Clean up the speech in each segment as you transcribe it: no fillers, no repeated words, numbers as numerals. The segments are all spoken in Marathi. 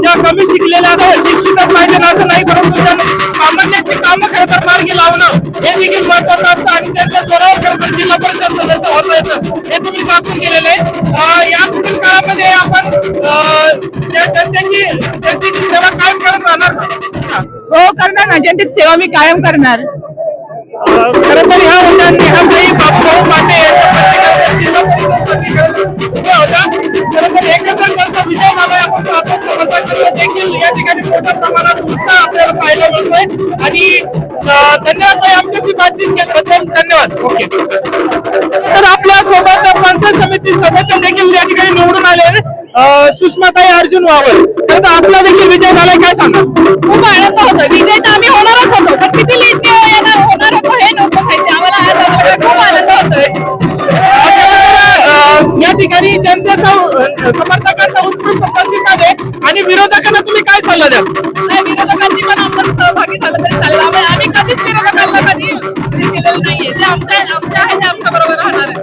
ज्या कमी शिकलेल्या शिक्षितच पाहिजे असं नाही, परंतु सामान्यांची कामं खरं तर मार्गी लावणं हे देखील महत्वाचं असतं आणि त्यांच्या जोरावर खरं तर जिल्हा परिषद सदस्य होता येतं हे तुम्ही दाखवून केलेलं आहे। या पुढील काळामध्ये आपण जनतेची सेवा कायम करत राहणार का? हो करणार ना, जनतेची सेवा मी कायम करणार। खरं तर ह्या होत्या नेहाताई बापूभाऊ पाटे जिल्हा परिषद समितीकडे होता। खरं तर एकंदर त्यांचा विजय झालाय। आपण पाहतो समर्थकांना देखील या ठिकाणी मोठ्या प्रमाणात उत्साह आपल्याला पाहायला मिळतोय आणि धन्यवाद ताई, आमच्याशी बातचीत केल्याबद्दल धन्यवाद। ओके, तर आपल्या सोबत पंचायत समिती सदस्य देखील या ठिकाणी निवडून आले सुषमाताई अर्जुन वावळ। तर आपला देखील विजय झालाय, काय सांगा? खूप आनंद होतो, विजय तर आम्ही होणारच होतो, पण किती लीड होणार होतो हे नव्हतं माहिती आम्हाला। आज आम्हाला खूप आनंद होतोय। या ठिकाणी जनतेचा समर्थकांचा उत्कृष्ट प्रतिसाद आहे आणि विरोधकांना तुम्ही काय सल्ला द्याल? विरोधकांनी पण आमच्यात सहभागी झालं तरी चालेल, आम्ही कधीच विरोधकांना कधी केलेलं नाहीये। जे आमच्या आहे ते आमच्या बरोबर राहणार आहे।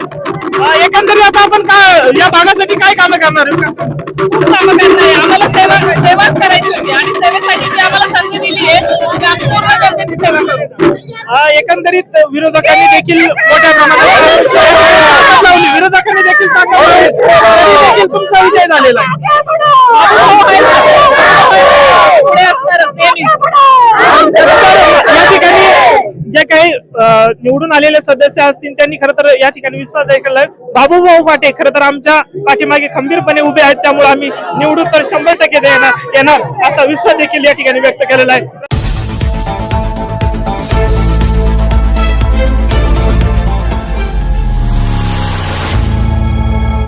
एकंदरीत आता आपण काय या भागासाठी काय कामं करणार आहे? खूप कामं करणार आहे, आम्हाला सेवाच करायची होती आणि सेवेसाठी जी आम्हाला संधी दिली आहे ती आम्ही पूर्ण जनतेची सेवा करू। एकंदरीत विरोधकांनी देखील मोठ्या प्रमाणात विरोधकांनी देखील तुमचा विजय झालेला आहे। या ठिकाणी जे काही निवडून आलेले सदस्य असतील त्यांनी खरं तर या ठिकाणी विश्वास दाखवलाय। बाबूभाऊ पाटे खरं तर आमच्या पाठीमागे खंबीरपणे उभे आहेत, त्यामुळे आम्ही निवडून तर 100% येणार असा विश्वास देखील या ठिकाणी व्यक्त केलेला आहे।